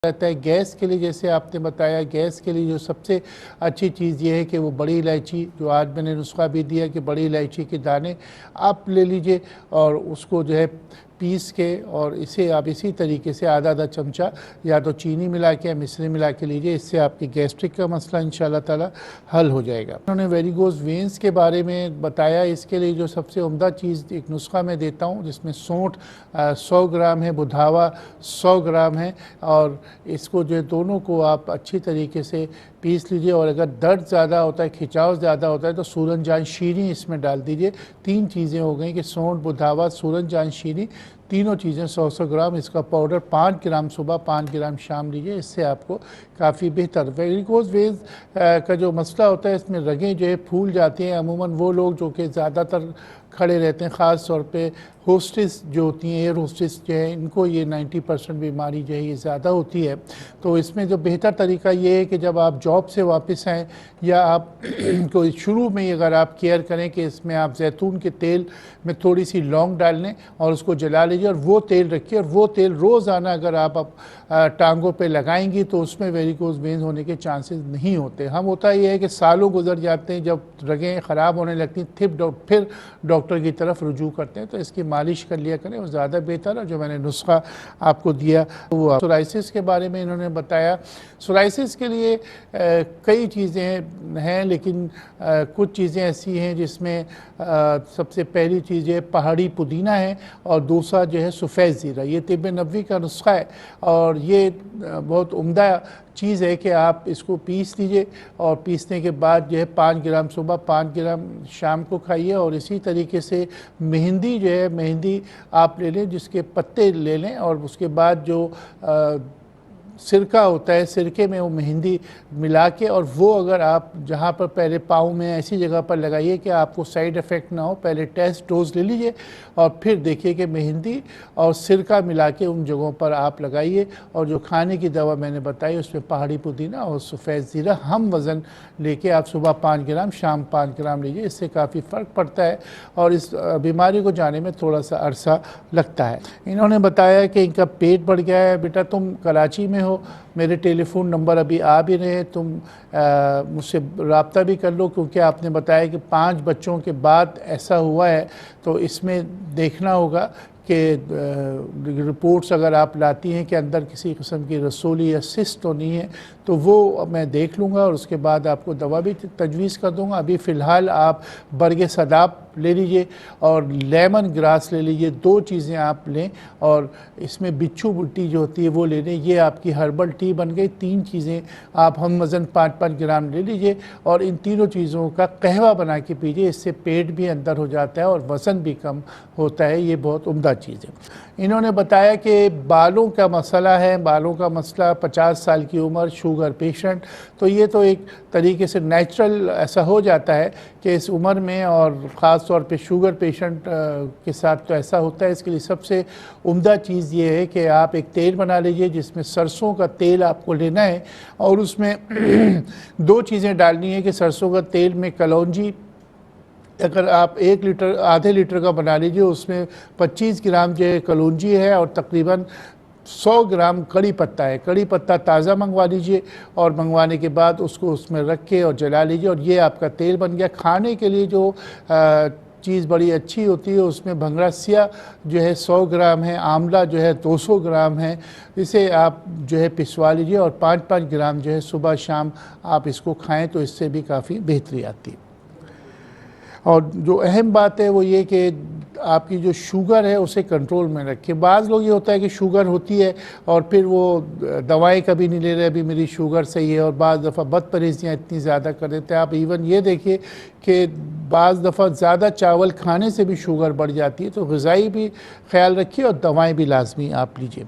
रहता है। गैस के लिए जैसे आपने बताया, गैस के लिए जो सबसे अच्छी चीज़ ये है कि वो बड़ी इलायची, जो आज मैंने नुस्खा भी दिया कि बड़ी इलायची के दाने आप ले लीजिए और उसको जो है पीस के, और इसे आप इसी तरीके से आधा आधा चमचा या तो चीनी मिला के या मिश्री मिला के लीजिए। इससे आपकी गैस्ट्रिक का मसला इंशाल्लाह ताला हल हो जाएगा। उन्होंने वेरिगोज वेंस के बारे में बताया। इसके लिए जो सबसे उम्दा चीज़ एक नुस्खा मैं देता हूँ, जिसमें सौंठ 100 ग्राम है, बुधावा 100 ग्राम है, और इसको जो है दोनों को आप अच्छी तरीके से पीस लीजिए। और अगर दर्द ज़्यादा होता है, खिंचाव ज़्यादा होता है, तो सूरन जान शीरी इसमें डाल दीजिए। 3 चीज़ें हो गई कि सौंठ, बुधावा, सूरन जान शीरी, तीनों चीज़ें 100-100 ग्राम। इसका पाउडर 5 ग्राम सुबह, 5 ग्राम शाम लीजिए। इससे आपको काफ़ी बेहतर। वेरिकोज वेंस का जो मसला होता है, इसमें रगें जो है फूल जाती हैं। अमूमन वो लोग जो कि ज़्यादातर खड़े रहते हैं, ख़ास तौर पे होस्टेस जो होती हैं, एयर होस्टेस जो है, इनको ये 90% बीमारी जो है ये ज़्यादा होती है। तो इसमें जो बेहतर तरीका ये है कि जब आप जॉब से वापस आएँ या आप कोई शुरू में ही अगर आप केयर करें कि इसमें आप जैतून के तेल में थोड़ी सी लौंग डाल लें और उसको जला लीजिए और वो तेल रखिए, और वो तेल रोज़ाना अगर आप टांगों पे लगाएंगी तो उसमें वेरिकोज वेंस होने के चांसेस नहीं होते। हम होता ये है कि सालों गुजर जाते हैं, जब रगें ख़राब होने लगती हैं फिर डॉक्टर की तरफ रुजू करते हैं। तो इसकी मालिश कर लिया करें, वो ज़्यादा बेहतर है। जो मैंने नुस्खा आपको दिया वो सोराइसिस के बारे में इन्होंने बताया। सोराइसिस के लिए कई चीज़ें हैं, लेकिन कुछ चीज़ें ऐसी हैं जिसमें सबसे पहली चीज़ है पहाड़ी पुदीना है, और दूसरा जो है सफ़ेद ज़ीरा। ये तिब्ब नबवी का नुस्खा है और ये बहुत उम्दा चीज़ है कि आप इसको पीस लीजिए, और पीसने के बाद जो है 5 ग्राम सुबह, 5 ग्राम शाम को खाइए। और इसी तरीके से मेहंदी जो है, मेहंदी आप ले लें, जिसके पत्ते ले लें, और उसके बाद जो सिरका होता है, सिरके में वो मेहंदी मिला के, और वो अगर आप जहाँ पर पहले पाँव में ऐसी जगह पर लगाइए कि आपको साइड इफ़ेक्ट ना हो। पहले टेस्ट डोज ले लीजिए और फिर देखिए कि मेहंदी और सिरका मिला के उन जगहों पर आप लगाइए। और जो खाने की दवा मैंने बताई उसमें पहाड़ी पुदीना और सफ़ेद ज़ीरा हम वज़न लेके आप सुबह 5 ग्राम, शाम 5 ग्राम लीजिए। इससे काफ़ी फ़र्क पड़ता है और इस बीमारी को जाने में थोड़ा सा अरसा लगता है। इन्होंने बताया कि इनका पेट बढ़ गया है। बेटा तुम कराची में हो, मेरे टेलीफोन नंबर अभी आ भी रहे हैं, तुम मुझसे रब्ता भी कर लो, क्योंकि आपने बताया कि 5 बच्चों के बाद ऐसा हुआ है। तो इसमें देखना होगा कि रिपोर्ट्स अगर आप लाती हैं कि अंदर किसी किस्म की रसोली या सिस्ट तो नहीं है, तो वो मैं देख लूँगा और उसके बाद आपको दवा भी तजवीज़ कर दूँगा। अभी फ़िलहाल आप बरगे सदाब ले लीजिए और लेमन ग्रास ले लीजिए, 2 चीज़ें आप लें, और इसमें बिच्छू बुट्टी जो होती है वो ले लें। ये आपकी हर्बल टी बन गई। 3 चीज़ें आप हम वज़न 5-5 ग्राम ले लीजिए और इन तीनों चीज़ों का कहवा बना के पीजिए। इससे पेट भी अंदर हो जाता है और वज़न भी कम होता है। ये बहुत उम्दा चीज़ है। इन्होंने बताया कि बालों का मसला है, बालों का मसला, 50 साल की उम्र, शुगर पेशेंट। तो ये तो एक तरीके से नेचुरल ऐसा हो जाता है कि इस उम्र में, और ख़ास तौर पे शुगर पेशेंट के साथ तो ऐसा होता है। इसके लिए सबसे उम्दा चीज़ ये है कि आप एक तेल बना लीजिए, जिसमें सरसों का तेल आपको लेना है, और उसमें 2 चीज़ें डालनी है कि सरसों का तेल में कलौंजी, अगर आप 1 लीटर, आधे लीटर का बना लीजिए, उसमें 25 ग्राम जो है कलौंजी है और तकरीबन 100 ग्राम कड़ी पत्ता है। कड़ी पत्ता ताज़ा मंगवा लीजिए और मंगवाने के बाद उसको उसमें रख के और जला लीजिए, और ये आपका तेल बन गया। खाने के लिए जो चीज़ बड़ी अच्छी होती है, उसमें भंगड़ा सिया जो है 100 ग्राम है, आंवला जो है 200 ग्राम है। इसे आप जो है पिसवा लीजिए और 5-5 ग्राम जो है सुबह शाम आप इसको खाएं, तो इससे भी काफ़ी बेहतरी आती है। और जो अहम बात है वो ये कि आपकी जो शुगर है उसे कंट्रोल में रखें। बाज़ लोग ये होता है कि शुगर होती है और फिर वो दवाएं कभी नहीं ले रहे, अभी मेरी शुगर सही है, और बाज़ दफ़ा बदपरहेज़ियाँ इतनी ज़्यादा कर देते हैं। आप इवन ये देखिए कि बाज़ दफ़ा ज़्यादा चावल खाने से भी शुगर बढ़ जाती है। तो ग़िज़ाई भी ख्याल रखिए और दवाएँ भी लाजमी आप लीजिए।